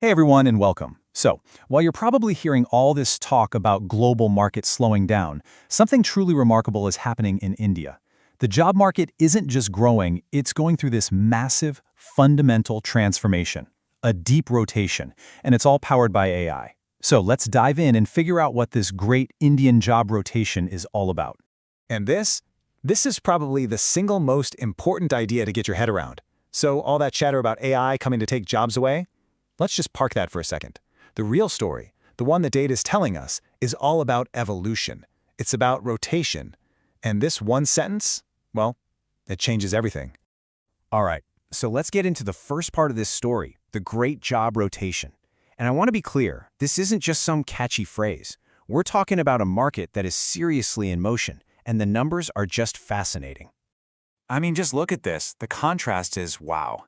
Hey everyone and welcome. So, while you're probably hearing all this talk about global markets slowing down, something truly remarkable is happening in India. The job market isn't just growing, it's going through this massive, fundamental transformation, a deep rotation, and it's all powered by AI. So let's dive in and figure out what this great Indian job rotation is all about. And this is probably the single most important idea to get your head around. So all that chatter about AI coming to take jobs away? Let's just park that for a second. The real story, the one that data is telling us, is all about evolution. It's about rotation. And this one sentence, well, it changes everything. All right, so let's get into the first part of this story, the great job rotation. And I want to be clear, this isn't just some catchy phrase. We're talking about a market that is seriously in motion, and the numbers are just fascinating. I mean, just look at this. The contrast is wow.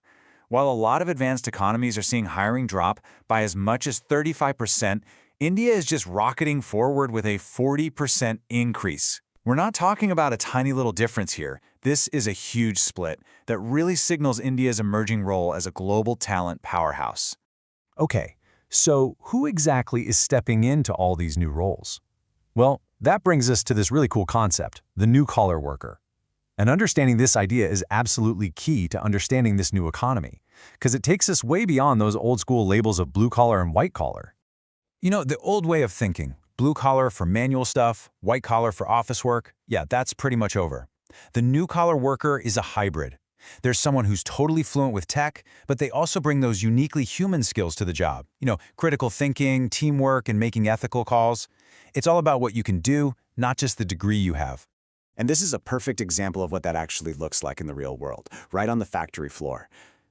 While a lot of advanced economies are seeing hiring drop by as much as 35%, India is just rocketing forward with a 40% increase. We're not talking about a tiny little difference here. This is a huge split that really signals India's emerging role as a global talent powerhouse. Okay, so who exactly is stepping into all these new roles? Well, that brings us to this really cool concept, the new-collar worker. And understanding this idea is absolutely key to understanding this new economy, because it takes us way beyond those old-school labels of blue-collar and white-collar. You know, the old way of thinking, blue-collar for manual stuff, white-collar for office work, yeah, that's pretty much over. The new-collar worker is a hybrid. There's someone who's totally fluent with tech, but they also bring those uniquely human skills to the job. You know, critical thinking, teamwork, and making ethical calls. It's all about what you can do, not just the degree you have. And this is a perfect example of what that actually looks like in the real world, right on the factory floor.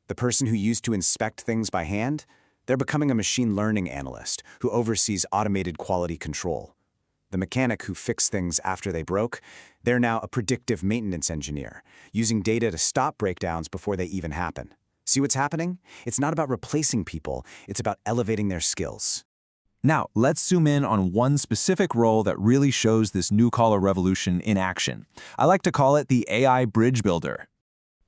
The person who used to inspect things by hand, they're becoming a machine learning analyst who oversees automated quality control. The mechanic who fixed things after they broke, they're now a predictive maintenance engineer, using data to stop breakdowns before they even happen. See what's happening? It's not about replacing people, it's about elevating their skills. Now, let's zoom in on one specific role that really shows this new-collar revolution in action. I like to call it the AI bridge builder.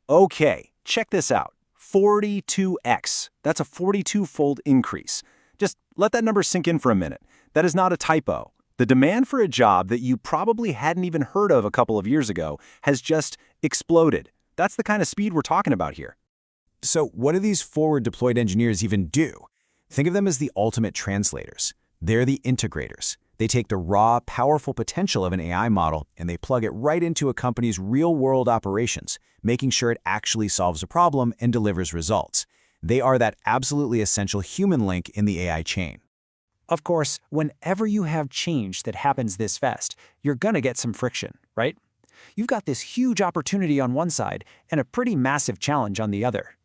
Okay, check this out. 42x. That's a 42-fold increase. Just let that number sink in for a minute. That is not a typo. The demand for a job that you probably hadn't even heard of a couple of years ago has just exploded. That's the kind of speed we're talking about here. So what do these forward-deployed engineers even do? Think of them as the ultimate translators. They're the integrators. They take the raw, powerful potential of an AI model and they plug it right into a company's real-world operations, making sure it actually solves a problem and delivers results. They are that absolutely essential human link in the AI chain. Of course, whenever you have change that happens this fast, you're gonna get some friction, right? You've got this huge opportunity on one side and a pretty massive challenge on the other.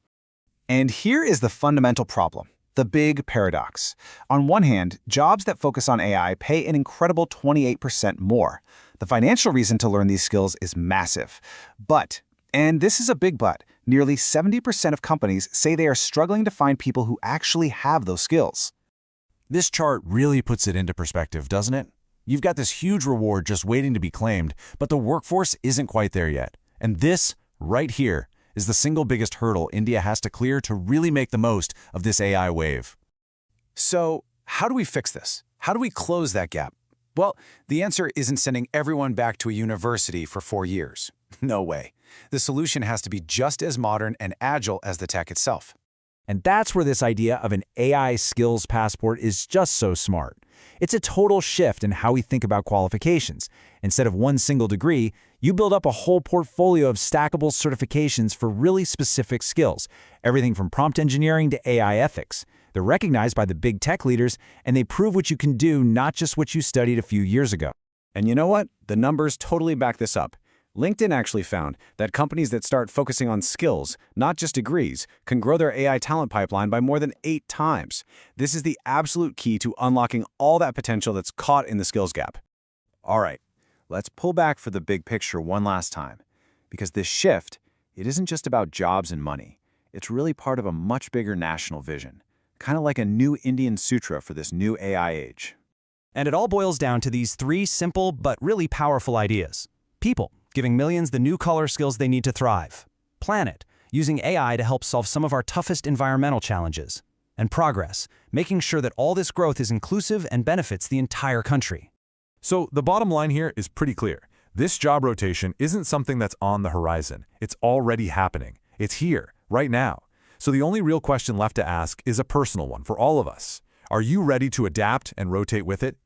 And here is the fundamental problem. The big paradox. On one hand, jobs that focus on AI pay an incredible 28% more. The financial reason to learn these skills is massive. But, and this is a big but, nearly 70% of companies say they are struggling to find people who actually have those skills. This chart really puts it into perspective, doesn't it? You've got this huge reward just waiting to be claimed, but the workforce isn't quite there yet. And this, right here, is the single biggest hurdle India has to clear to really make the most of this AI wave. So how do we fix this? How do we close that gap? Well, the answer isn't sending everyone back to a university for 4 years. No way. The solution has to be just as modern and agile as the tech itself. And that's where this idea of an AI skills passport is just so smart. It's a total shift in how we think about qualifications. Instead of one single degree, you build up a whole portfolio of stackable certifications for really specific skills, everything from prompt engineering to AI ethics. They're recognized by the big tech leaders, and they prove what you can do, not just what you studied a few years ago. And you know what? The numbers totally back this up. LinkedIn actually found that companies that start focusing on skills, not just degrees, can grow their AI talent pipeline by more than 8 times. This is the absolute key to unlocking all that potential that's caught in the skills gap. All right, let's pull back for the big picture one last time. Because this shift, it isn't just about jobs and money. It's really part of a much bigger national vision, kind of like a new Indian sutra for this new AI age. And it all boils down to these 3 simple but really powerful ideas. People, giving millions the new-collar skills they need to thrive. Planet, using AI to help solve some of our toughest environmental challenges. and progress, making sure that all this growth is inclusive and benefits the entire country. So the bottom line here is pretty clear. This job rotation isn't something that's on the horizon. It's already happening. It's here, right now. So the only real question left to ask is a personal one for all of us. Are you ready to adapt and rotate with it,